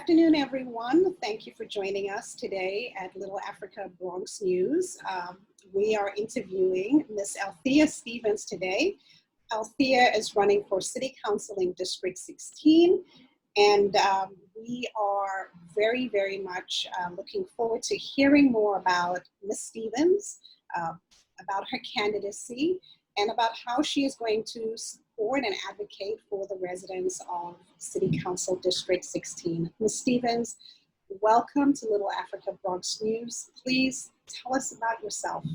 afternoon, everyone. Thank you for joining us today at LittleAfrica BronxNews. We are interviewing Miss Althea Stevens today. Althea is running for City Council in District 16, and we are very, very much looking forward to hearing more about Miss Stevens, about her candidacy, and about how she is going to support and advocate for the residents of City Council District 16. Ms. Stevens, welcome to LittleAfrica BronxNews. Please tell us about yourself.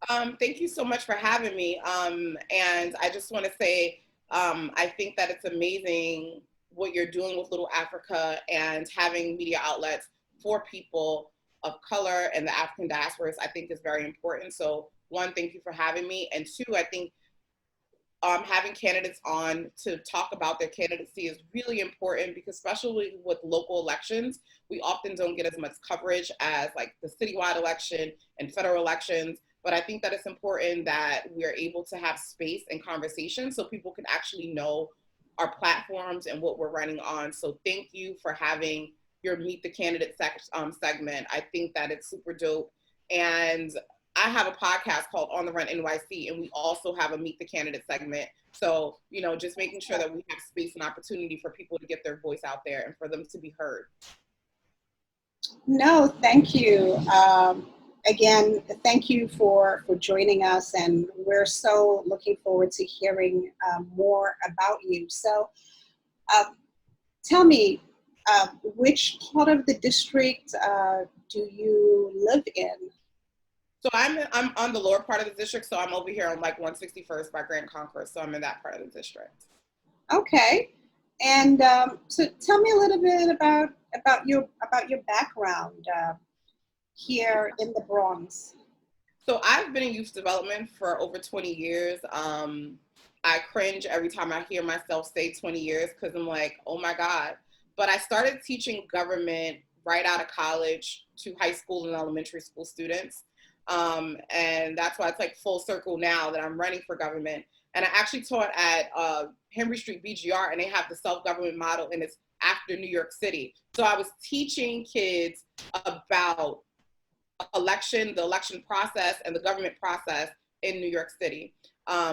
Thank you so much for having me. And I just want to say, I think that it's amazing what you're doing with Little Africa and having media outlets for people of color and the African diasporas, I think is very important. So one, thank you for having me. And two, I think having candidates on to talk about their candidacy is really important because especially with local elections, we often don't get as much coverage as like the citywide election and federal elections. But I think that it's important that we're able to have space and conversation so people can actually know our platforms and what we're running on. So thank you for having your Meet the Candidate segment. I think that it's super dope. And I have a podcast called On the Run NYC, and we also have a Meet the Candidate segment. So, you know, just making sure that we have space and opportunity for people to get their voice out there and for them to be heard. No, thank you. Again, thank you for joining us, and we're so looking forward to hearing more about you. So tell me, which part of the district do you live in? So I'm on the lower part of the district, so I'm over here on like 161st by Grand Concourse, so I'm in that part of the district. Okay, and so tell me a little bit about your background here in the Bronx. So I've been in youth development for over 20 years. I cringe every time I hear myself say 20 years because I'm like, oh my God. But I started teaching government right out of college to high school and elementary school students. And that's why it's like full circle now that I'm running for government. And I actually taught at Henry Street BGR, and they have the self-government model, and it's after New York City. So I was teaching kids about the election process and the government process in New York City.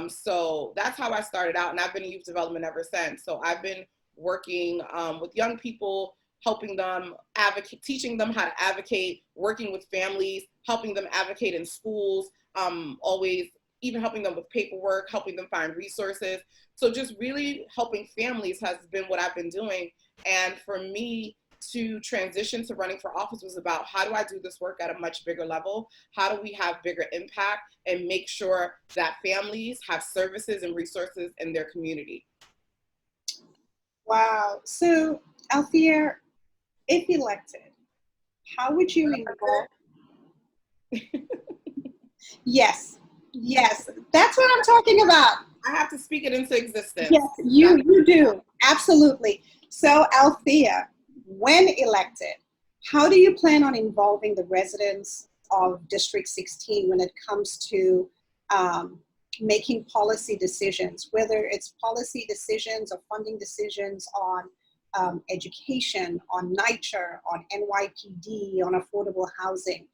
So that's how I started out, and I've been in youth development ever since. So I've been working with young people, helping them advocate, teaching them how to advocate, working with families, helping them advocate in schools, always even helping them with paperwork, helping them find resources. So just really helping families has been what I've been doing. And for me to transition to running for office was about how do I do this work at a much bigger level? How do we have bigger impact and make sure that families have services and resources in their community? Wow. So Althea, if elected, how would you involve? Yes, that's what I'm talking about. I have to speak it into existence. Yes, you do, absolutely. So Althea, when elected, how do you plan on involving the residents of District 16 when it comes to making policy decisions, whether it's policy decisions or funding decisions on education, on NYCHA, on NYPD, on affordable housing?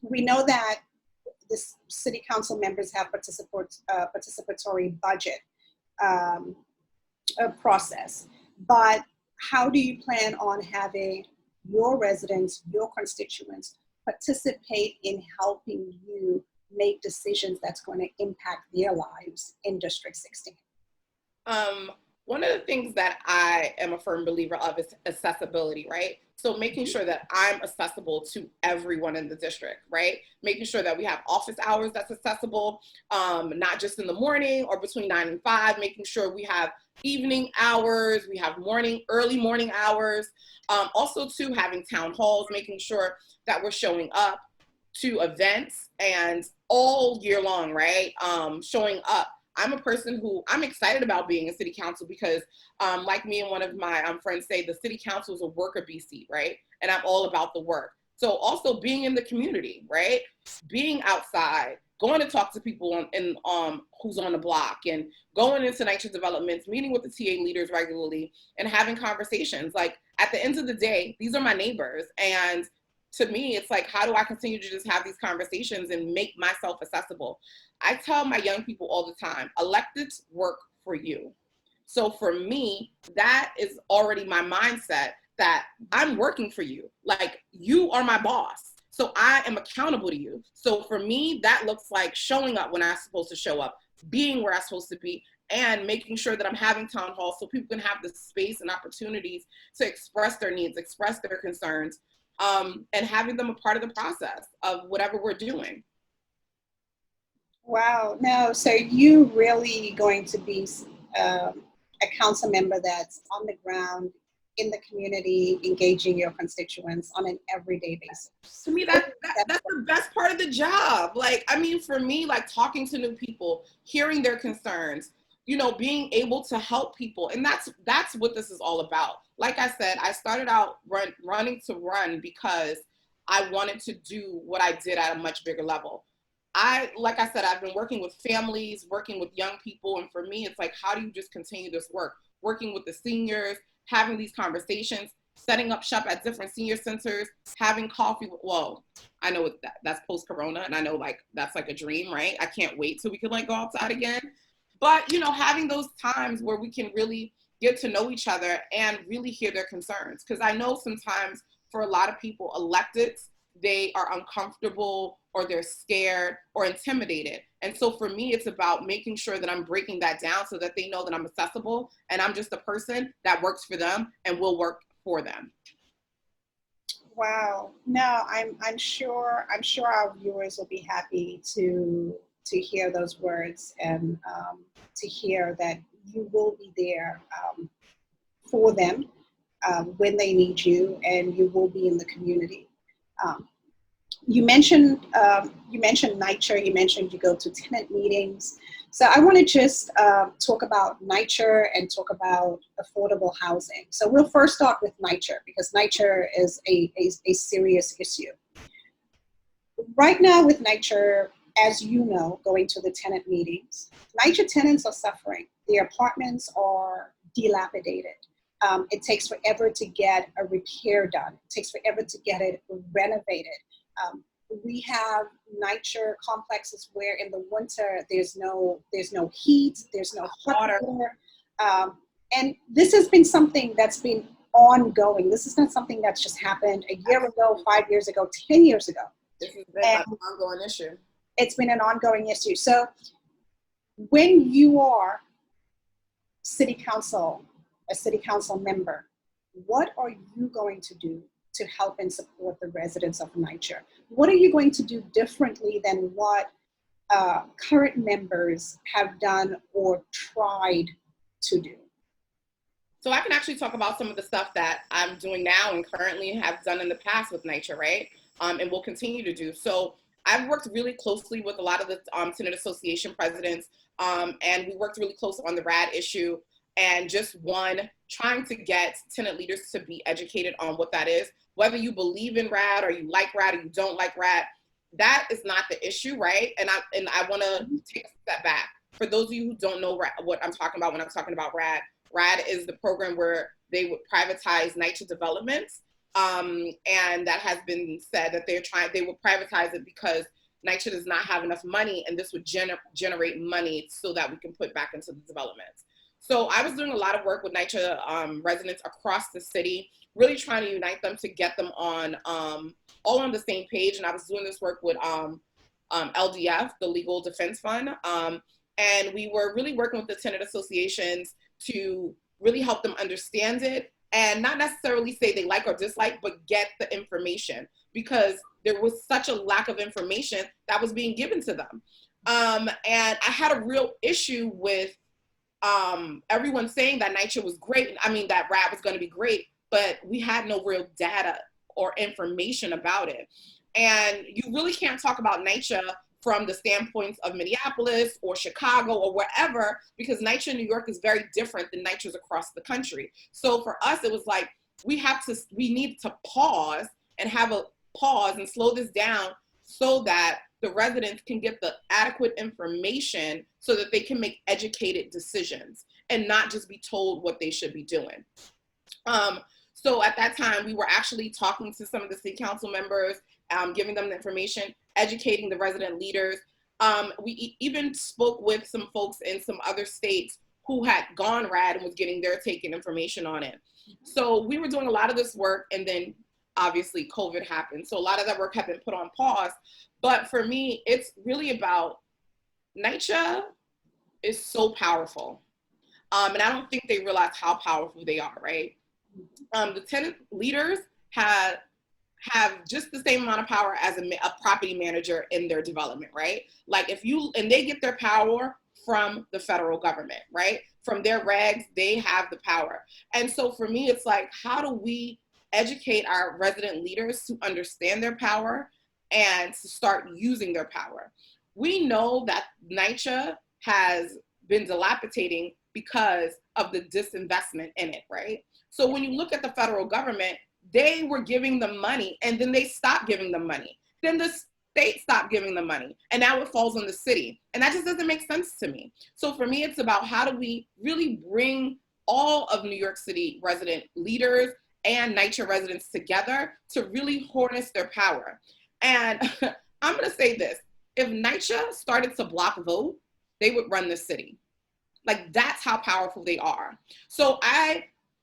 We know that the city council members have participatory budget process, but how do you plan on having your residents, your constituents, participate in helping you make decisions that's going to impact their lives in District 16? One of the things that I am a firm believer of is accessibility, right? So making sure that I'm accessible to everyone in the district, right? Making sure that we have office hours that's accessible, not just in the morning or between 9 and 5, making sure we have evening hours, we have early morning hours. Also too, having town halls, making sure that we're showing up to events and all year long, right? Showing up. I'm a person who, I'm excited about being in city council because like me and one of my friends say, the city council is a worker bee seat, right? And I'm all about the work. So also being in the community, right? Being outside, going to talk to people who's on the block and going into NYCHA developments, meeting with the TA leaders regularly and having conversations. Like at the end of the day, these are my neighbors. And to me, it's like, how do I continue to just have these conversations and make myself accessible? I tell my young people all the time, electeds work for you. So for me, that is already my mindset, that I'm working for you. Like, you are my boss. So I am accountable to you. So for me, that looks like showing up when I'm supposed to show up, being where I'm supposed to be, and making sure that I'm having town halls so people can have the space and opportunities to express their needs, express their concerns, and having them a part of the process of whatever we're doing. Wow, no, so you really going to be a council member that's on the ground, in the community, engaging your constituents on an everyday basis. To me, that's the best part of the job. Like, I mean, for me, like, talking to new people, hearing their concerns, you know, being able to help people. And that's what this is all about. Like I said, I started out running to run because I wanted to do what I did at a much bigger level. Like I said, I've been working with families, working with young people. And for me, it's like, how do you just continue this work? Working with the seniors, having these conversations, setting up shop at different senior centers, having coffee. Well, I know that's post-corona, and I know, like, that's like a dream, right? I can't wait till we can, like, go outside again. But, you know, having those times where we can really get to know each other and really hear their concerns. Because I know sometimes for a lot of people, electeds, they are uncomfortable or they're scared or intimidated. And so for me, it's about making sure that I'm breaking that down so that they know that I'm accessible and I'm just a person that works for them and will work for them. Wow. No, I'm sure our viewers will be happy to hear those words, and to hear that you will be there for them when they need you, and you will be in the community. You mentioned NYCHA. You mentioned you go to tenant meetings. So I want to just talk about NYCHA and talk about affordable housing. So we'll first start with NYCHA, because NYCHA is a serious issue. Right now with NYCHA, as you know, going to the tenant meetings, NYCHA tenants are suffering. Their apartments are dilapidated. It takes forever to get a repair done. It takes forever to get it renovated. We have NYCHA complexes where in the winter there's no heat, there's no hot water, and this has been something that's been ongoing. This is not something that's just happened a year ago, 5 years ago, 10 years ago. This has been an ongoing issue. It's been an ongoing issue. So when you are a city council member, what are you going to do to help and support the residents of NYCHA? What are you going to do differently than what current members have done or tried to do? So I can actually talk about some of the stuff that I'm doing now and currently have done in the past with NYCHA, right? And will continue to do. So I've worked really closely with a lot of the tenant association presidents, and we worked really close on the RAD issue, and just trying to get tenant leaders to be educated on what that is. Whether you believe in RAD or you like RAD or you don't like RAD, that is not the issue, right? And I want to take a step back. For those of you who don't know what I'm talking about when I'm talking about RAD, RAD is the program where they would privatize NYCHA developments, and that has been said that they will privatize it because NYCHA does not have enough money, and this would generate money so that we can put back into the developments. So I was doing a lot of work with NYCHA residents across the city, really trying to unite them to get them on all on the same page. And I was doing this work with LDF, the Legal Defense Fund. And we were really working with the tenant associations to really help them understand it and not necessarily say they like or dislike, but get the information, because there was such a lack of information that was being given to them. And I had a real issue with everyone saying that NYCHA was great. I mean, that RAD was going to be great, but we had no real data or information about it. And you really can't talk about NYCHA from the standpoints of Minneapolis or Chicago or wherever, because NYCHA in New York is very different than NYCHAs across the country. So for us, it was like, we need to pause and slow this down so that the residents can get the adequate information so that they can make educated decisions and not just be told what they should be doing. So at that time, we were actually talking to some of the city council members, giving them the information, educating the resident leaders. We even spoke with some folks in some other states who had gone RAD and was getting their take and information on it. So we were doing a lot of this work, and then obviously COVID happened. So a lot of that work had been put on pause. But for me, it's really about NYCHA is so powerful. And I don't think they realize how powerful they are, right? The tenant leaders have just the same amount of power as a property manager in their development, right? Like and they get their power from the federal government, right? From their regs, they have the power. And so for me, it's like, how do we educate our resident leaders to understand their power and to start using their power? We know that NYCHA has been dilapidating because of the disinvestment in it, right? So when you look at the federal government, they were giving them money and then they stopped giving them money. Then the state stopped giving them money and now it falls on the city. And that just doesn't make sense to me. So for me, it's about how do we really bring all of New York City resident leaders and NYCHA residents together to really harness their power. And I'm gonna say this, if NYCHA started to block vote, they would run the city. Like, that's how powerful they are. So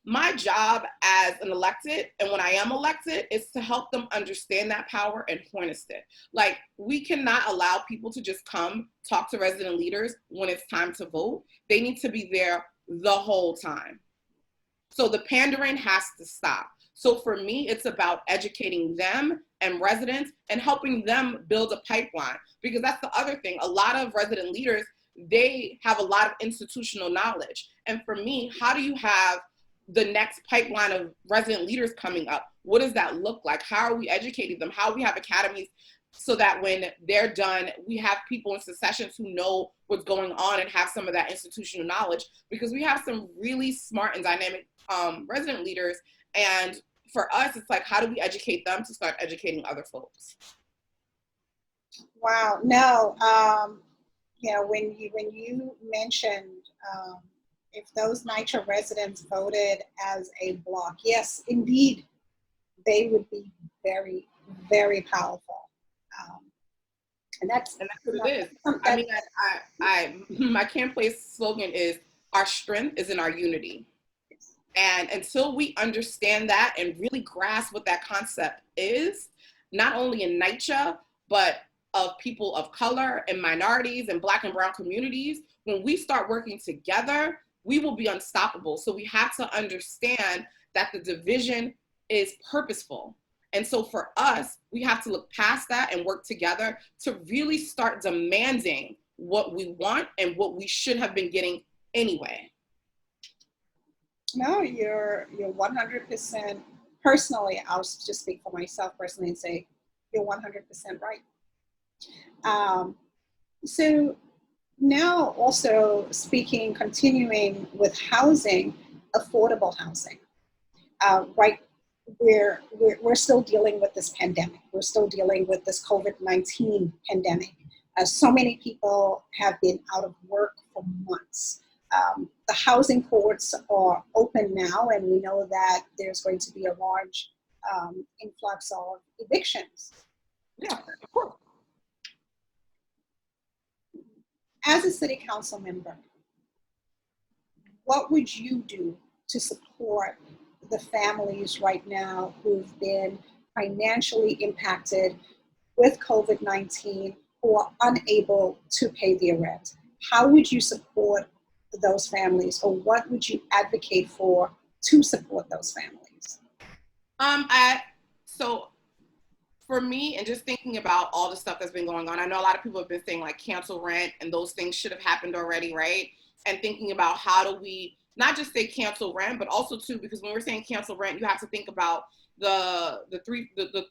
my job as an elected, and when I am elected, is to help them understand that power and harness it. Like, we cannot allow people to just come talk to resident leaders when it's time to vote. They need to be there the whole time. So the pandering has to stop. So for me, it's about educating them and residents and helping them build a pipeline, because that's the other thing. A lot of resident leaders, they have a lot of institutional knowledge. And for me, how do you have the next pipeline of resident leaders coming up? What does that look like? How are we educating them? How we have academies so that when they're done, we have people in successions who know what's going on and have some of that institutional knowledge, because we have some really smart and dynamic resident leaders. And for us, it's like, how do we educate them to start educating other folks? Wow, no, you know, when you mentioned if those NYCHA residents voted as a block, yes, indeed, they would be very, very powerful. And that's what it is. I mean, my campaign slogan is, our strength is in our unity. And until we understand that and really grasp what that concept is, not only in NYCHA, but of people of color and minorities and Black and brown communities, when we start working together, we will be unstoppable. So we have to understand that the division is purposeful. And so for us, we have to look past that and work together to really start demanding what we want and what we should have been getting anyway. No, you're 100%. Personally, I'll just speak for myself personally and say you're 100% right. So now also continuing with housing, affordable housing, right? We're still dealing with this pandemic. We're still dealing with this COVID-19 pandemic. So many people have been out of work for months. The housing courts are open now, and we know that there's going to be a large influx of evictions. Yeah, of course. As a city council member, what would you do to support the families right now who've been financially impacted with COVID-19, who are unable to pay their rent? How would you support those families, or what would you advocate for to support those families? So for me, and just thinking about all the stuff that's been going on, I know a lot of people have been saying like cancel rent, and those things should have happened already, right? And thinking about how do we not just say cancel rent, but also too, because when we're saying cancel rent, you have to think about the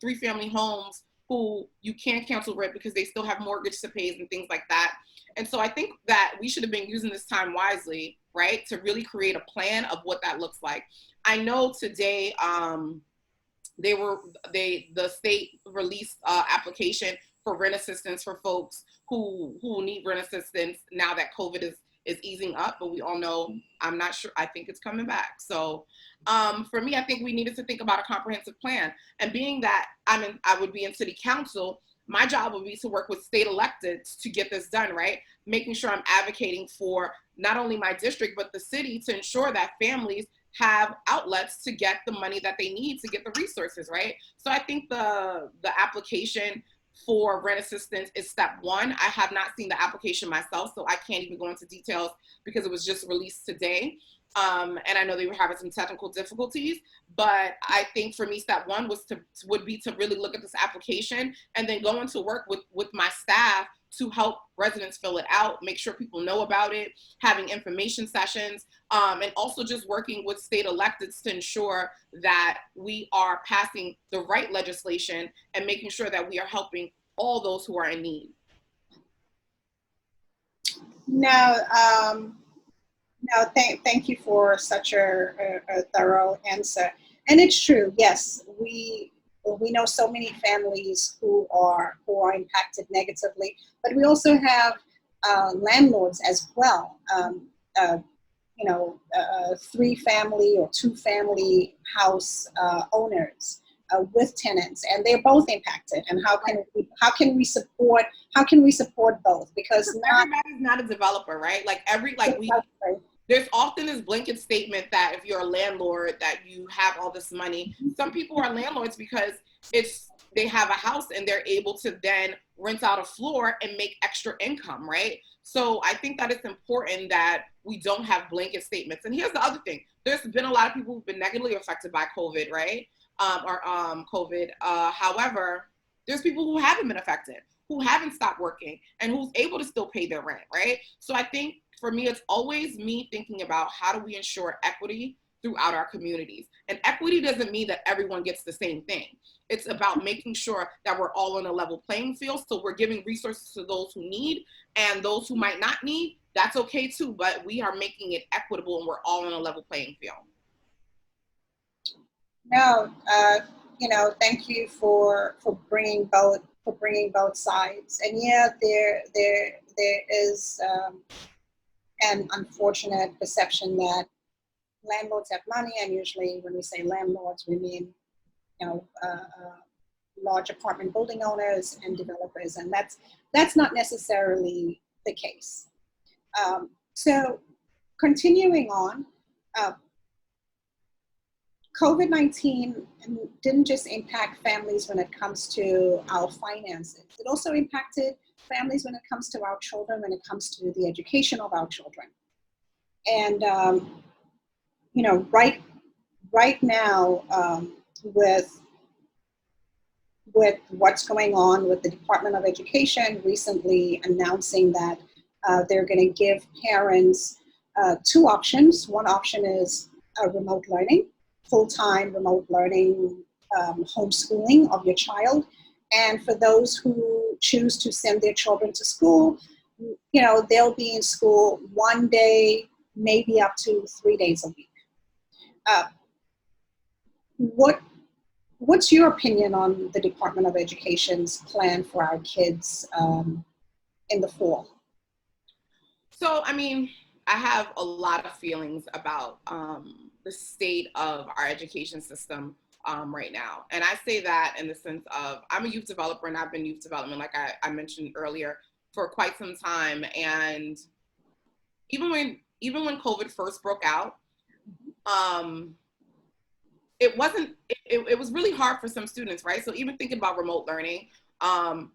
three family homes who you can't cancel rent because they still have mortgage to pay and things like that. And so I think that we should have been using this time wisely, right, to really create a plan of what that looks like. I know today the state released application for rent assistance for folks who need rent assistance now that COVID is easing up, but we all know, I'm not sure, I think it's coming back. So for me, I think we needed to think about a comprehensive plan. And being that I would be in city council, my job would be to work with state electeds to get this done, right? Making sure I'm advocating for not only my district, but the city to ensure that families have outlets to get the money that they need to get the resources, right? So I think the application for rent assistance is step one. I have not seen the application myself, so I can't even go into details because it was just released today. And I know they were having some technical difficulties, but I think for me, step one would be to really look at this application and then go into work with my staff to help residents fill it out, make sure people know about it, having information sessions, and also just working with state electeds to ensure that we are passing the right legislation and making sure that we are helping all those who are in need. No, thank you for such a thorough answer. And it's true, yes, we know so many families who are impacted negatively, but we also have landlords as well. 3-family or 2-family house owners with tenants, and they're both impacted. And how can we support both? Because everybody's not a developer, right? There's often this blanket statement that if you're a landlord that you have all this money. Some people are landlords because they have a house and they're able to then rent out a floor and make extra income, right? So I think that it's important that we don't have blanket statements. And here's the other thing. There's been a lot of people who've been negatively affected by COVID, right? COVID. However, there's people who haven't been affected, who haven't stopped working, and who's able to still pay their rent, right? So I think for me, it's always me thinking about how do we ensure equity throughout our communities. And equity doesn't mean that everyone gets the same thing. It's about making sure that we're all on a level playing field. So we're giving resources to those who need, and those who might not need, that's okay too, but we are making it equitable and we're all on a level playing field. No, thank you for bringing both sides. And yeah, there is an unfortunate perception that landlords have money, and usually when we say landlords, we mean large apartment building owners and developers, and that's not necessarily the case. So continuing on, COVID-19 didn't just impact families when it comes to our finances. It also impacted families when it comes to our children, when it comes to the education of our children. And, right now, with what's going on with the Department of Education recently announcing that they're going to give parents 2 options. One option is remote learning, full-time remote learning, homeschooling of your child. And for those who choose to send their children to school, they'll be in school 1 day, maybe up to 3 days a week. What's your opinion on the Department of Education's plan for our kids in the fall? So, I have a lot of feelings about the state of our education system right now. And I say that in the sense of, I'm a youth developer and I've been youth development, like I mentioned earlier, for quite some time. And even when COVID first broke out, it was really hard for some students, right? So even thinking about remote learning,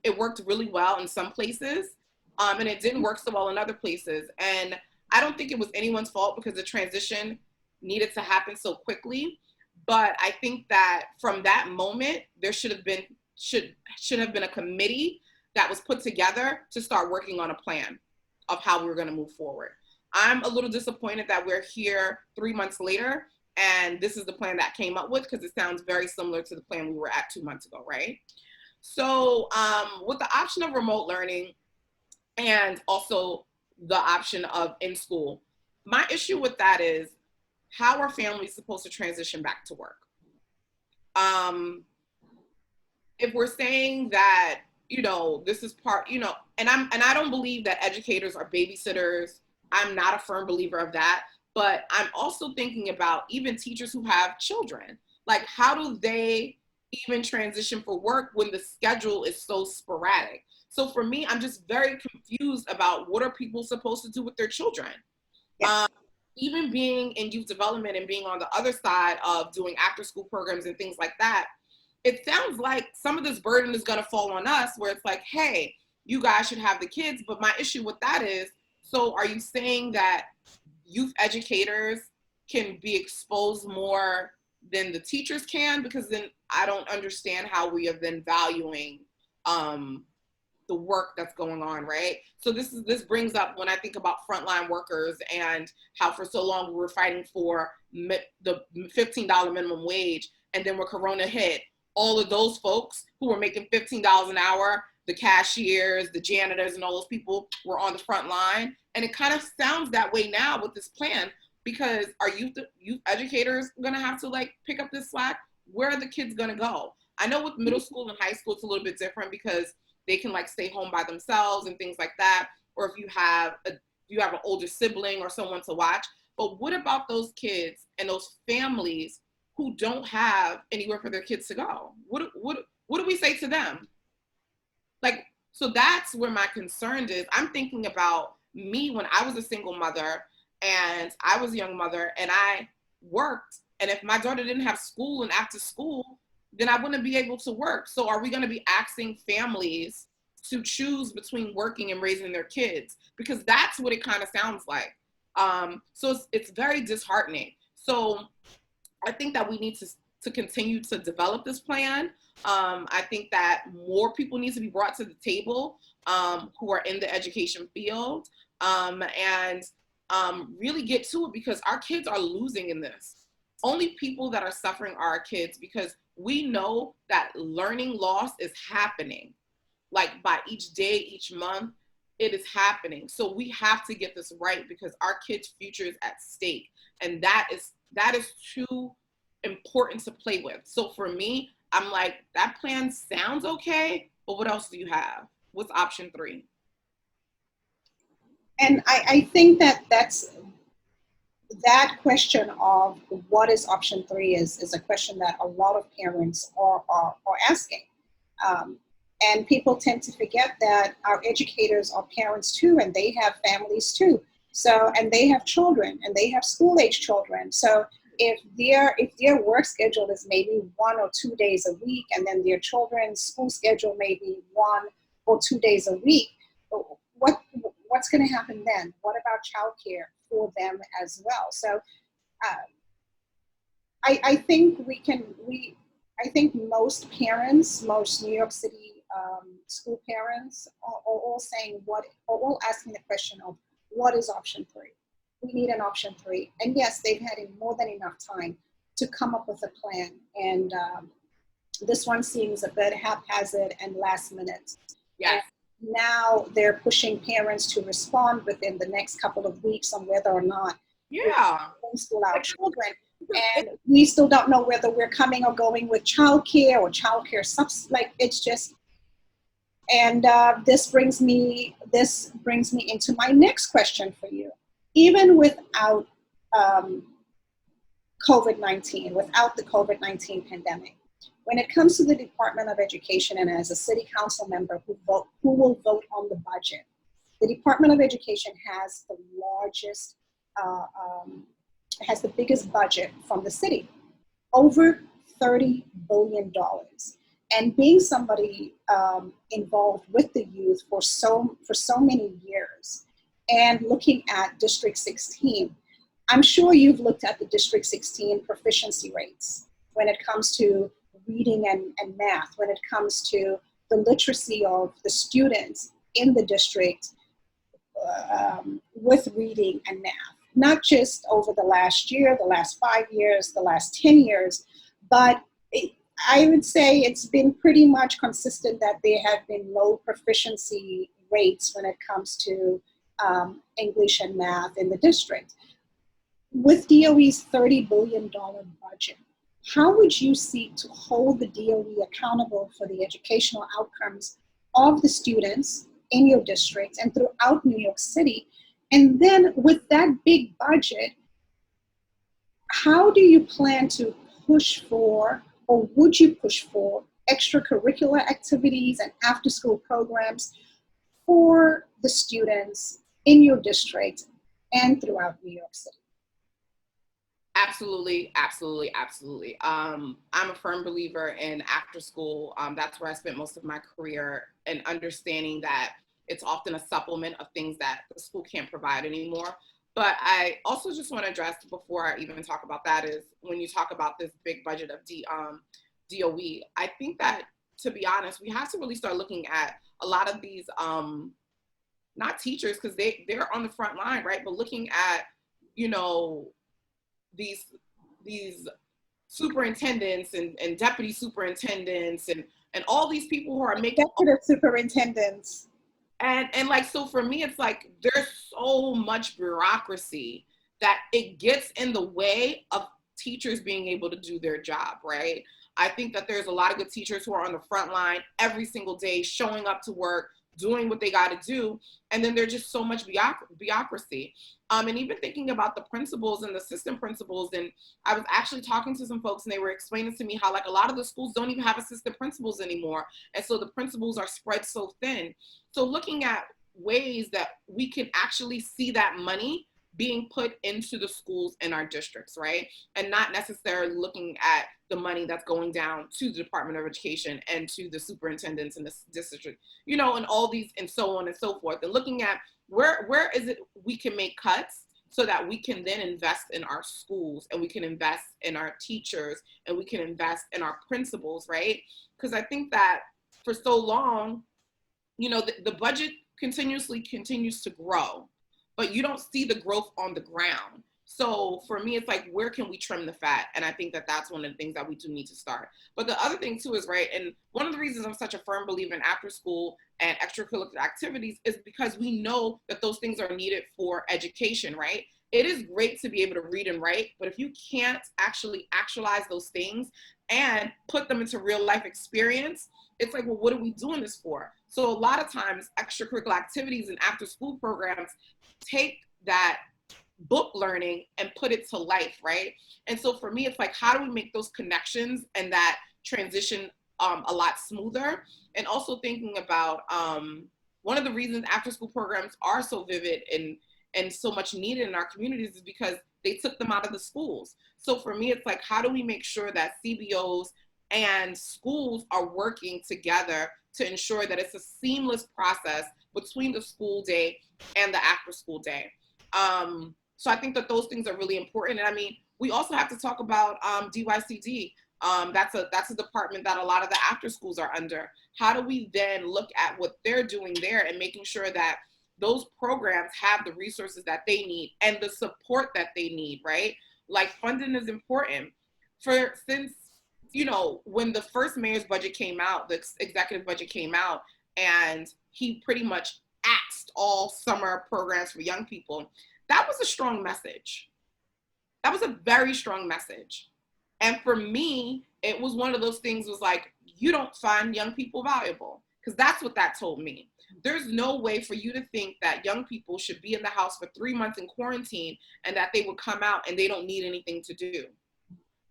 it worked really well in some places, and it didn't work so well in other places. And I don't think it was anyone's fault because the transition needed to happen so quickly. But I think that from that moment, there should have been a committee that was put together to start working on a plan of how we were going to move forward. I'm a little disappointed that we're here 3 months later and this is the plan that came up with, because it sounds very similar to the plan we were at 2 months ago, right? So with the option of remote learning and also the option of in school, my issue with that is, how are families supposed to transition back to work? If we're saying that, this is part, and I don't believe that educators are babysitters. I'm not a firm believer of that. But I'm also thinking about even teachers who have children. Like, how do they even transition for work when the schedule is so sporadic? So for me, I'm just very confused about what are people supposed to do with their children. Yes. Even being in youth development and being on the other side of doing after school programs and things like that, it sounds like some of this burden is going to fall on us, where it's like, hey, you guys should have the kids. But my issue with that is, so are you saying that youth educators can be exposed more than the teachers can? Because then I don't understand how we are then valuing the work that's going on, right? So this brings up when I think about frontline workers and how for so long we were fighting for the $15 minimum wage, and then when Corona hit, all of those folks who were making $15 an hour, the cashiers, the janitors, and all those people were on the front line. And it kind of sounds that way now with this plan, because are youth educators going to have to like pick up this slack? Where are the kids going to go? I know with middle school and high school, it's a little bit different because they can like stay home by themselves and things like that. Or if you have an older sibling or someone to watch. But what about those kids and those families who don't have anywhere for their kids to go? What do we say to them? Like, so that's where my concern is. I'm thinking about me when I was a single mother and I was a young mother and I worked. And if my daughter didn't have school and after school, then I wouldn't be able to work. So are we going to be asking families to choose between working and raising their kids? Because that's what it kind of sounds like. So it's very disheartening. So I think that we need to continue to develop this plan. I think that more people need to be brought to the table who are in the education field and really get to it, because our kids are losing in this. Only people that are suffering are our kids, because we know that learning loss is happening. Like by each day, each month, it is happening. So we have to get this right, because our kids' future is at stake. And that is too important to play with. So for me, I'm like, that plan sounds okay, but what else do you have? What's option 3? And I think that question of what is option 3 is a question that a lot of parents are asking. And people tend to forget that our educators are parents too, and they have families too. So, and they have children, and they have school-age children. So if their work schedule is maybe 1 or 2 days a week, and then their children's school schedule may be 1 or 2 days a week, what's going to happen then? What about childcare for them as well? So I think I think most parents, most New York City school parents are all saying all asking the question of what is option 3? We need an option 3. And yes, they've had more than enough time to come up with a plan. And this one seems a bit haphazard and last minute. Yes. And now they're pushing parents to respond within the next couple of weeks on whether or not homeschool our children. And we still don't know whether we're coming or going with childcare or childcare subs. Like, it's just, and this brings me into my next question for you. Even without COVID-19, without the COVID-19 pandemic, when it comes to the Department of Education, and as a city council member who will vote on the budget, the Department of Education has the largest, has the biggest budget from the city, over $30 billion. And being somebody involved with the youth for so many years, and looking at District 16, I'm sure you've looked at the District 16 proficiency rates when it comes to reading and math, when it comes to the literacy of the students in the district with reading and math. Not just over the last year, the last 5 years, the last 10 years, but I would say it's been pretty much consistent that there have been low proficiency rates when it comes to English and math in the district. With DOE's $30 billion budget, how would you seek to hold the DOE accountable for the educational outcomes of the students in your districts and throughout New York City? And then with that big budget, how do you plan to push for, or would you push for, extracurricular activities and after-school programs for the students in your district and throughout New York City? Absolutely, absolutely, absolutely. I'm a firm believer in after school. That's where I spent most of my career, and understanding that it's often a supplement of things that the school can't provide anymore. But I also just want to address, before I even talk about that, is when you talk about this big budget of DOE, I think that, to be honest, we have to really start looking at a lot of these, not teachers, because they're on the front line, right? But looking at, you know, these superintendents and deputy superintendents and all these people who are making executive superintendents. And like, so for me, it's like there's so much bureaucracy that it gets in the way of teachers being able to do their job, right? I think that there's a lot of good teachers who are on the front line every single day, showing up to work, doing what they got to do. And then there's just so much bureaucracy. And even thinking about the principals and the assistant principals. And I was actually talking to some folks, and they were explaining to me how, like, a lot of the schools don't even have assistant principals anymore. And so the principals are spread so thin. So looking at ways that we can actually see that money being put into the schools in our districts, right? And not necessarily looking at the money that's going down to the Department of Education and to the superintendents in the district, you know, and all these, and so on and so forth. And looking at where is it we can make cuts so that we can then invest in our schools, and we can invest in our teachers, and we can invest in our principals, right? Because I think that for so long, you know, the budget continues to grow, but you don't see the growth on the ground. So for me, it's like, where can we trim the fat? And I think that that's one of the things that we do need to start. But the other thing too is, right, and one of the reasons I'm such a firm believer in after school and extracurricular activities is because we know that those things are needed for education, right? It is great to be able to read and write, but if you can't actually actualize those things and put them into real life experience, it's like, well, what are we doing this for? So a lot of times extracurricular activities and after school programs take that book learning and put it to life, right? And so for me, it's like, how do we make those connections and that transition a lot smoother? And also thinking about one of the reasons after school programs are so vivid and so much needed in our communities is because they took them out of the schools. So for me, it's like, how do we make sure that CBOs and schools are working together to ensure that it's a seamless process between the school day and the after school day? So I think that those things are really important. And I mean, we also have to talk about DYCD. That's a department that a lot of the after schools are under. How do we then look at what they're doing there and making sure that those programs have the resources that they need and the support that they need, right? Like, funding is important. Since, you know, when the first mayor's budget came out, the executive budget came out, and he pretty much axed all summer programs for young people, that was a strong message. That was a very strong message. And for me, it was one of those things, was like, you don't find young people valuable, because that's what that told me. There's no way for you to think that young people should be in the house for 3 months in quarantine and that they would come out and they don't need anything to do.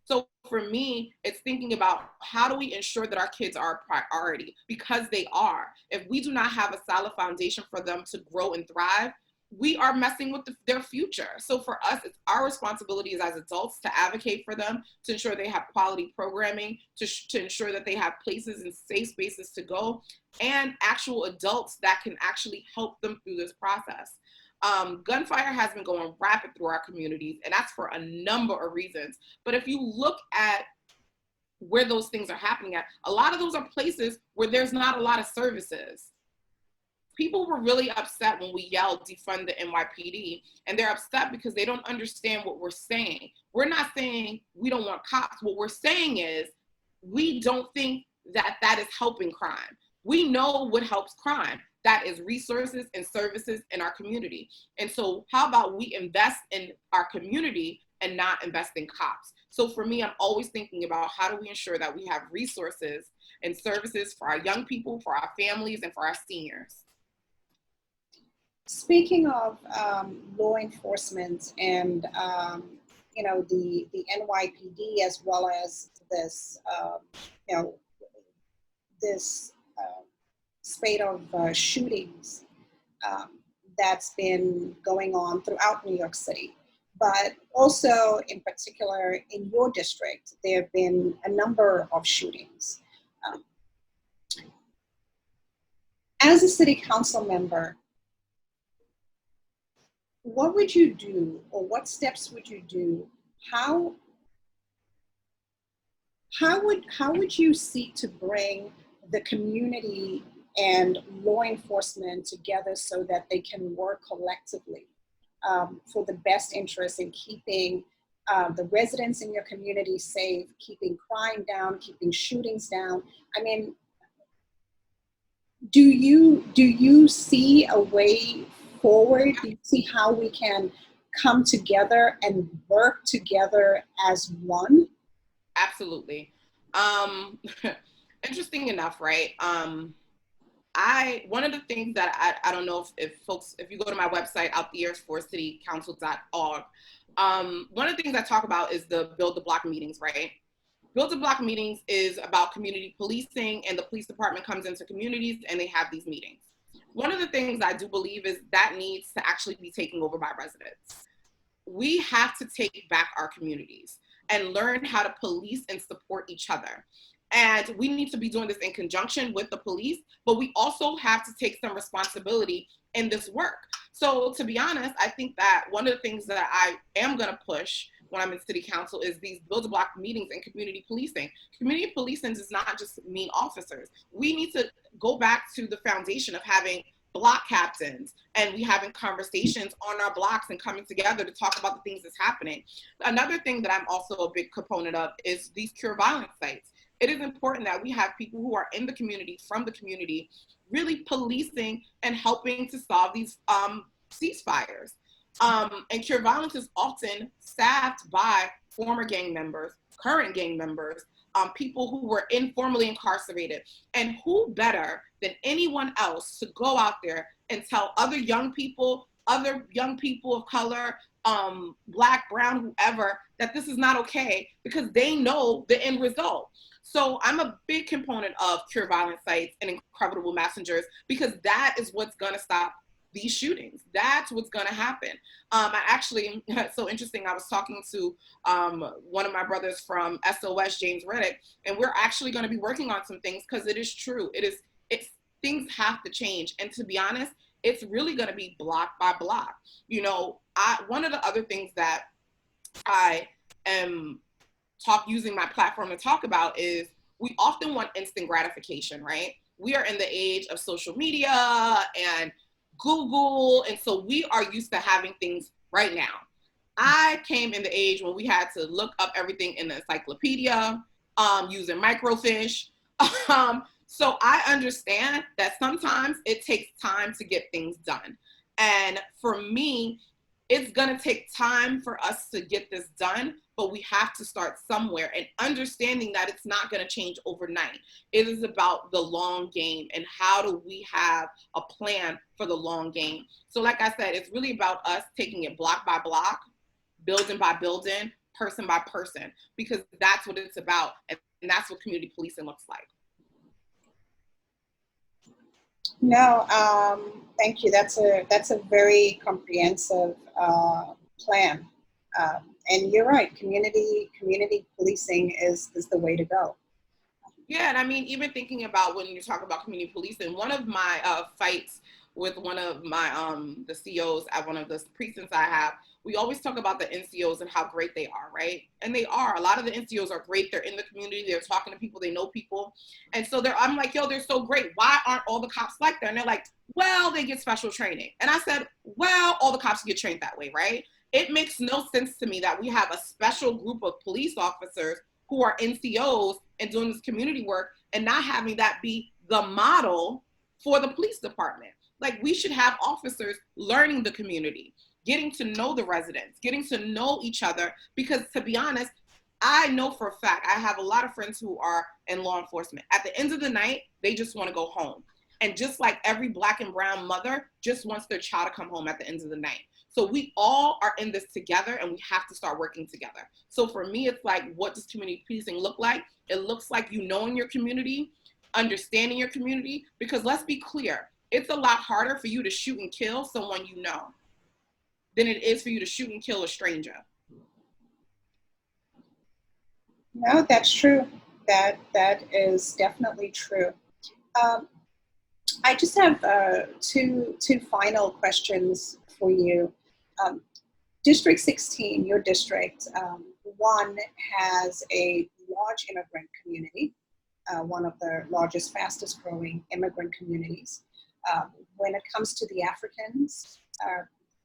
So for me, it's thinking about, how do we ensure that our kids are a priority? Because they are. If we do not have a solid foundation for them to grow and thrive, we are messing with their future. So for us, it's our responsibility as adults to advocate for them, to ensure they have quality programming, to ensure that they have places and safe spaces to go, and actual adults that can actually help them through this process. Gunfire has been going rapid through our communities, and that's for a number of reasons. But if you look at where those things are happening at, a lot of those are places where there's not a lot of services. People were really upset when we yelled defund the NYPD, and they're upset because they don't understand what we're saying. We're not saying we don't want cops. What we're saying is, we don't think that that is helping crime. We know what helps crime. That is resources and services in our community. And so how about we invest in our community and not invest in cops? So for me, I'm always thinking about, how do we ensure that we have resources and services for our young people, for our families, and for our seniors? Speaking of law enforcement and the NYPD, as well as this you know this spate of shootings um, that's been going on throughout New York City. But also, in particular, in your district, there have been a number of shootings. Um, as a city council member, what would you do, or what steps would you do? How how would you seek to bring the community and law enforcement together so that they can work collectively for the best interest in keeping the residents in your community safe, keeping crime down, keeping shootings down? I mean, do you see a way forward? Do you see how we can come together and work together as one? Absolutely. Um, Interesting enough, right? One of the things that I don't know if folks, if you go to my website, altheas4citycouncil.org, one of the things I talk about is the Build the Block meetings, right? Build the Block meetings is about community policing, and the police department comes into communities and they have these meetings. One of the things I do believe is that needs to actually be taken over by residents. We have to take back our communities and learn how to police and support each other. And we need to be doing this in conjunction with the police, but we also have to take some responsibility in this work. So to be honest, I think that one of the things that I am going to push when I'm in city council is these Build a Block meetings and community policing. Community policing does not just mean officers. We need to go back to the foundation of having block captains, and we having conversations on our blocks and coming together to talk about the things that's happening. Another thing that I'm also a big component of is these cure violence sites. It is important that we have people who are in the community, from the community, really policing and helping to solve these ceasefires. And cure violence is often staffed by former gang members, current gang members, people who were informally incarcerated. And who better than anyone else to go out there and tell other young people of color, Black, brown, whoever, that this is not okay, because they know the end result. So I'm a big component of cure violence sites and incredible messengers, because that is what's going to stop these shootings. That's what's going to happen. I actually, so interesting, I was talking to one of my brothers from SOS, James Reddick, and we're actually going to be working on some things, because it is true. It's things have to change. And to be honest, it's really going to be block by block. You know, one of the other things that I am using my platform to talk about is we often want instant gratification, right? We are in the age of social media and Google, and so we are used to having things right now. I came in the age when we had to look up everything in the encyclopedia, using microfiche. So I understand that sometimes it takes time to get things done. And for me, it's going to take time for us to get this done, but we have to start somewhere, and understanding that it's not going to change overnight. It is about the long game, and how do we have a plan for the long game. So like I said, it's really about us taking it block by block, building by building, person by person, because that's what it's about. And that's what community policing looks like. No, thank you. That's a very comprehensive plan, and you're right. Community policing is the way to go. Yeah, and I mean, even thinking about when you talk about community policing, one of my fights with one of my the COs at one of the precincts I have, we always talk about the NCOs and how great they are, right? And they are. A lot of the NCOs are great. They're in the community. They're talking to people. They know people. And so I'm like, yo, they're so great. Why aren't all the cops like that? And they're like, well, they get special training. And I said, well, all the cops get trained that way, right? It makes no sense to me that we have a special group of police officers who are NCOs and doing this community work, and not having that be the model for the police department. Like, we should have officers learning the community, getting to know the residents, getting to know each other, because to be honest, I know for a fact, I have a lot of friends who are in law enforcement. At the end of the night, they just want to go home. And just like every Black and brown mother just wants their child to come home at the end of the night. So we all are in this together, and we have to start working together. So for me, it's like, what does community policing look like? It looks like you knowing your community, understanding your community, because let's be clear, it's a lot harder for you to shoot and kill someone you know than it is for you to shoot and kill a stranger. No, that's true. That is definitely true. I just have two final questions for you. District 16, your district, one has a large immigrant community, one of the largest, fastest growing immigrant communities. When it comes to the Africans,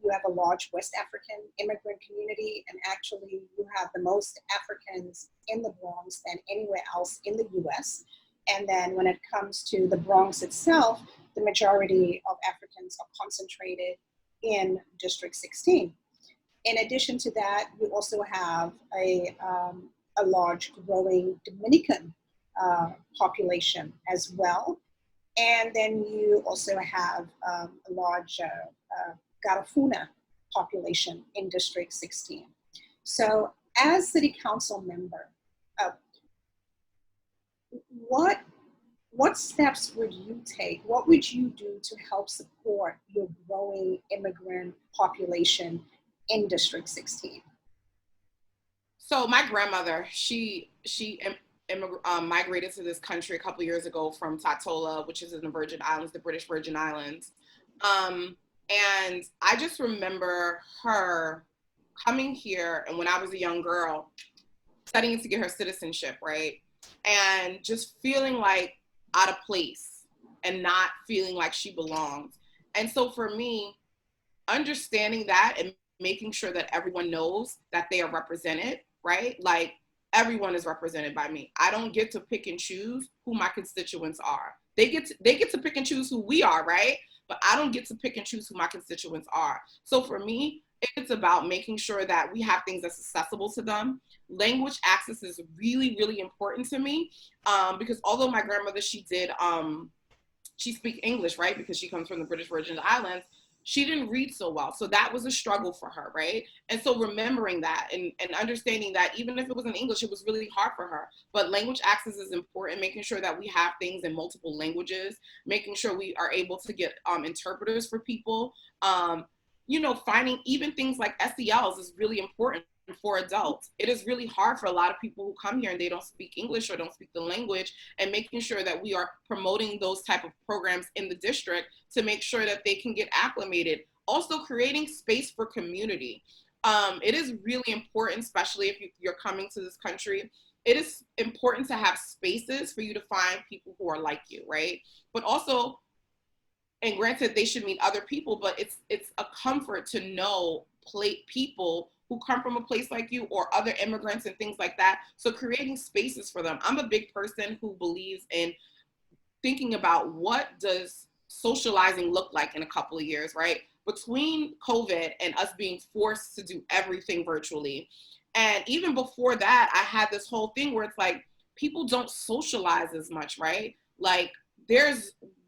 you have a large West African immigrant community, and actually you have the most Africans in the Bronx than anywhere else in the US. And then when it comes to the Bronx itself, the majority of Africans are concentrated in District 16. In addition to that, you also have a large growing Dominican population as well. And then you also have a large Garifuna population in District 16. So as City Council member, what steps would you take? What would you do to help support your growing immigrant population in District 16? So my grandmother, she migrated to this country a couple years ago from Tatola, which is in the Virgin Islands, the British Virgin Islands. And I just remember her coming here, and when I was a young girl, studying to get her citizenship, right? And just feeling like out of place and not feeling like she belonged. And so for me, understanding that and making sure that everyone knows that they are represented, right? Like, everyone is represented by me. I don't get to pick and choose who my constituents are. They get to pick and choose who we are, right? But I don't get to pick and choose who my constituents are. So for me, it's about making sure that we have things that's accessible to them. Language access is really, really important to me, because although my grandmother, she speak English, right? Because she comes from the British Virgin Islands. She didn't read so well. So that was a struggle for her, right? And so remembering that and understanding that even if it was in English, it was really hard for her. But language access is important, making sure that we have things in multiple languages, making sure we are able to get interpreters for people. Finding even things like SELs is really important for adults. It is really hard for a lot of people who come here and they don't speak English or don't speak the language, and making sure that we are promoting those type of programs in the district to make sure that they can get acclimated. Also creating space for community. It is really important, especially if you're coming to this country. It is important to have spaces for you to find people who are like you, right? But also, and granted, they should meet other people, but it's a comfort to know people who come from a place like you or other immigrants and things like that. So creating spaces for them. I'm a big person who believes in thinking about what does socializing look like in a couple of years, right? Between COVID and us being forced to do everything virtually. And even before that, I had this whole thing where it's like, people don't socialize as much, right? Like,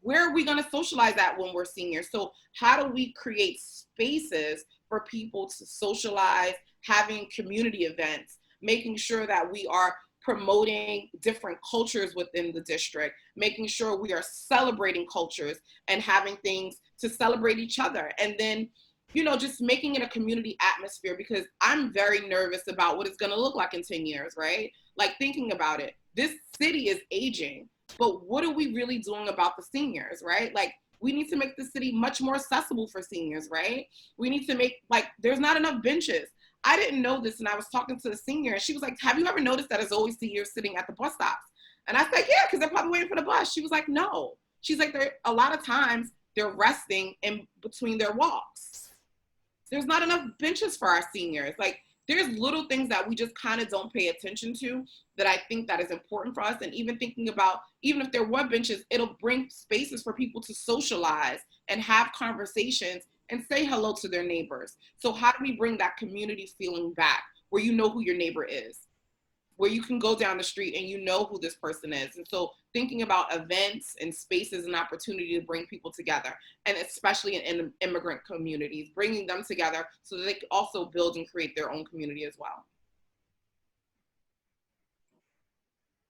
where are we going to socialize at when we're seniors? So how do we create spaces for people to socialize, having community events, making sure that we are promoting different cultures within the district, making sure we are celebrating cultures and having things to celebrate each other. And then, just making it a community atmosphere, because I'm very nervous about what it's going to look like in 10 years, right? Like, thinking about it, this city is aging. But what are we really doing about the seniors, right? Like, we need to make the city much more accessible for seniors, right? We need to make, there's not enough benches. I didn't know this, and I was talking to a senior, and she was like, have you ever noticed that there's always seniors sitting at the bus stops? And I said, yeah, because they're probably waiting for the bus. She was like, no. She's like, a lot of times they're resting in between their walks. There's not enough benches for our seniors. Like, there's little things that we just kind of don't pay attention to that I think that is important for us. And even thinking about, even if there were benches, it'll bring spaces for people to socialize and have conversations and say hello to their neighbors. So how do we bring that community feeling back where you know who your neighbor is? where you can go down the street and you know who this person is. And so thinking about events and spaces and opportunity to bring people together, and especially in immigrant communities, bringing them together so that they can also build and create their own community as well.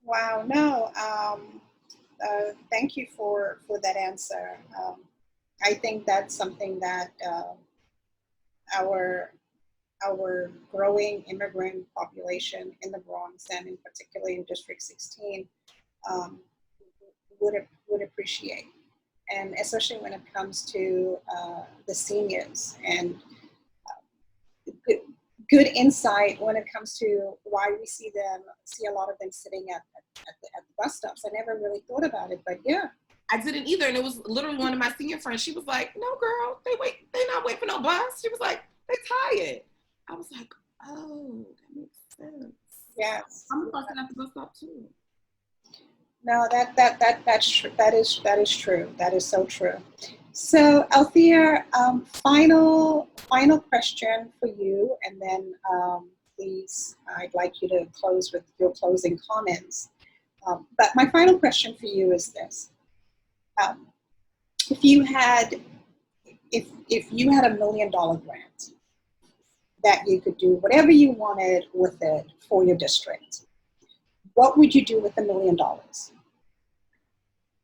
Wow, no, thank you for that answer. I think that's something that our growing immigrant population in the Bronx, and in particular in District 16, would appreciate, and especially when it comes to the seniors, and good insight when it comes to why we see a lot of them sitting at the bus stops. I never really thought about it, but yeah. I didn't either, and it was literally one of my senior friends. She was like, "No, girl, they not waiting for no bus." She was like, "They tired." I was like, "Oh, that makes sense." Yes. I'm busting at the bus stop too. No, that's true. That is true. That is so true. So, Althea, final question for you, and then please, I'd like you to close with your closing comments. But my final question for you is this: if you had $1 million grant that you could do whatever you wanted with it for your district, what would you do with $1 million?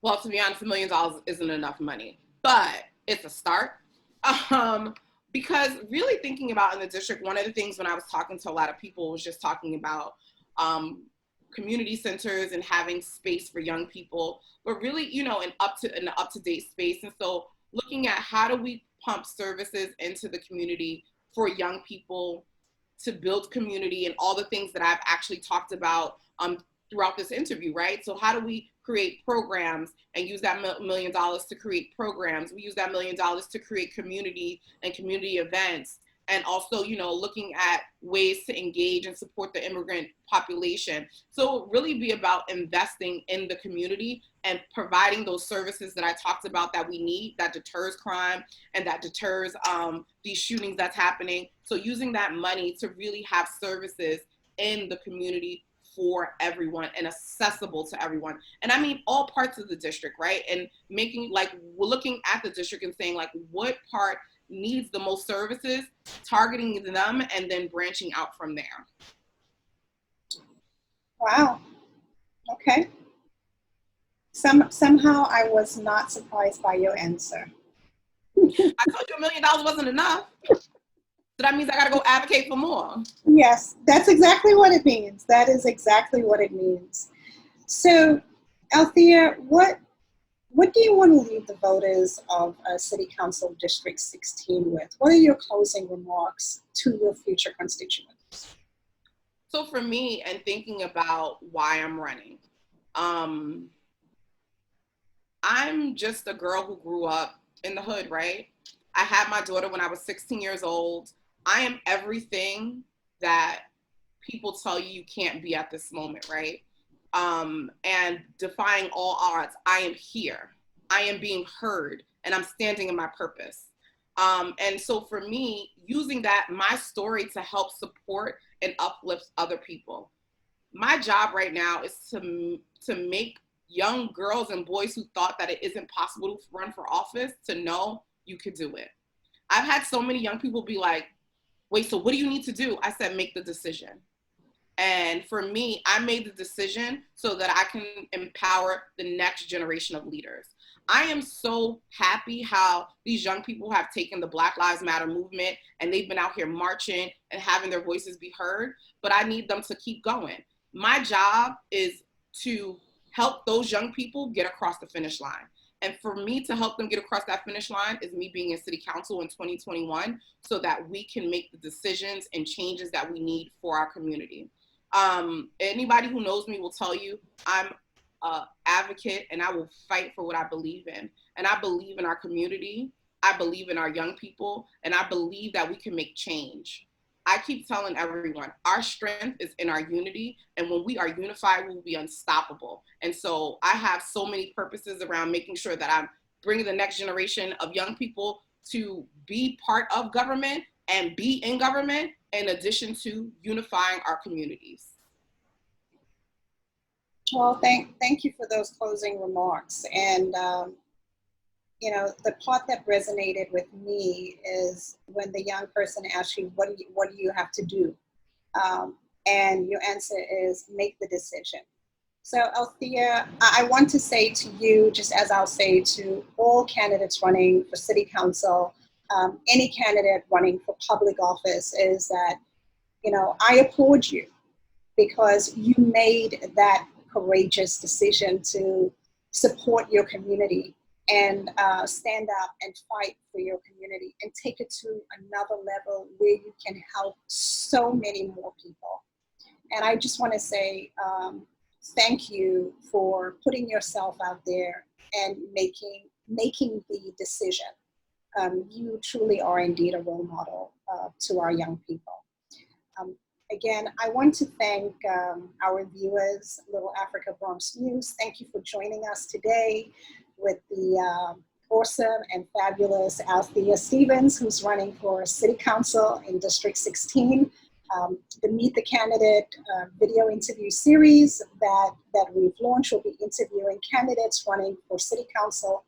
Well, to be honest, $1 million isn't enough money, but it's a start. Because really thinking about in the district, one of the things when I was talking to a lot of people was just talking about community centers and having space for young people, but really, you know, an up-to-date space. And so looking at how do we pump services into the community for young people to build community and all the things that I've actually talked about throughout this interview, right? So how do we create programs and use that $1 million to create programs? We use that $1 million to create community and community events. And also, you know, looking at ways to engage and support the immigrant population. So really be about investing in the community and providing those services that I talked about that we need, that deters crime and that deters these shootings that's happening. So using that money to really have services in the community for everyone and accessible to everyone. And I mean all parts of the district, right? And making, like, we're looking at the district and saying, like, what part needs the most services, targeting them, and then branching out from there. Wow. Okay. Somehow I was not surprised by your answer. I told you $1 million wasn't enough. So that means I gotta go advocate for more. Yes, that's exactly what it means. That is exactly what it means. So, Althea, what do you want to leave the voters of City Council District 16 with? What are your closing remarks to your future constituents? So for me, and thinking about why I'm running, I'm just a girl who grew up in the hood, right? I had my daughter when I was 16 years old. I am everything that people tell you you can't be at this moment, right? And defying all odds, I am here. I am being heard, and I'm standing in my purpose. And so for me, using that, my story to help support and uplift other people. My job right now is to make young girls and boys who thought that it isn't possible to run for office to know you could do it. I've had so many young people be like, wait, so what do you need to do? I said, make the decision. And for me, I made the decision so that I can empower the next generation of leaders. I am so happy how these young people have taken the Black Lives Matter movement and they've been out here marching and having their voices be heard, but I need them to keep going. My job is to help those young people get across the finish line. And for me to help them get across that finish line is me being in city council in 2021 so that we can make the decisions and changes that we need for our community. Anybody who knows me will tell you I'm an advocate and I will fight for what I believe in. And I believe in our community. I believe in our young people. And I believe that we can make change. I keep telling everyone, our strength is in our unity. And when we are unified, we will be unstoppable. And so I have so many purposes around making sure that I'm bringing the next generation of young people to be part of government and be in government, in addition to unifying our communities. Well, thank you for those closing remarks. And you know, the part that resonated with me is when the young person asks you, what do you have to do? And your answer is make the decision. So Althea, I want to say to you, just as I'll say to all candidates running for city council, any candidate running for public office, is that, you know, I applaud you because you made that courageous decision to support your community and stand up and fight for your community and take it to another level where you can help so many more people. And I just want to say thank you for putting yourself out there and making the decision. You truly are indeed a role model to our young people. Um, Again, I want to thank our viewers, Little Africa Bronx News. Thank you for joining us today with the awesome and fabulous Althea Stevens, who's running for City Council in District 16. The Meet the Candidate video interview series that we've launched will be interviewing candidates running for City Council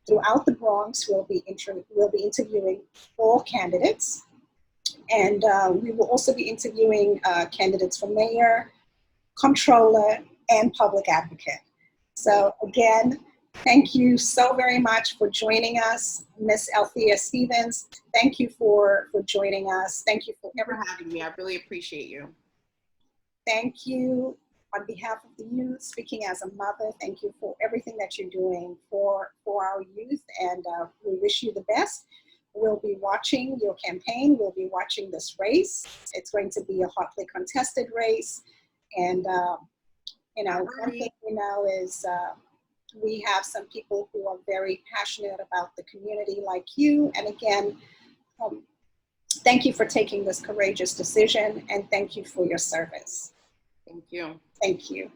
throughout the Bronx. We'll be interviewing all candidates. And we will also be interviewing candidates for mayor, comptroller, and public advocate. So again, thank you so very much for joining us, Miss Althea Stevens. Thank you for joining us. Thank you for For having me. I really appreciate you. Thank you on behalf of the youth, speaking as a mother. Thank you for everything that you're doing for our youth, and we wish you the best. We'll be watching your campaign. We'll be watching this race. It's going to be a hotly contested race. And, you know, one thing we know is we have some people who are very passionate about the community like you. And again, thank you for taking this courageous decision, and thank you for your service. Thank you. Thank you.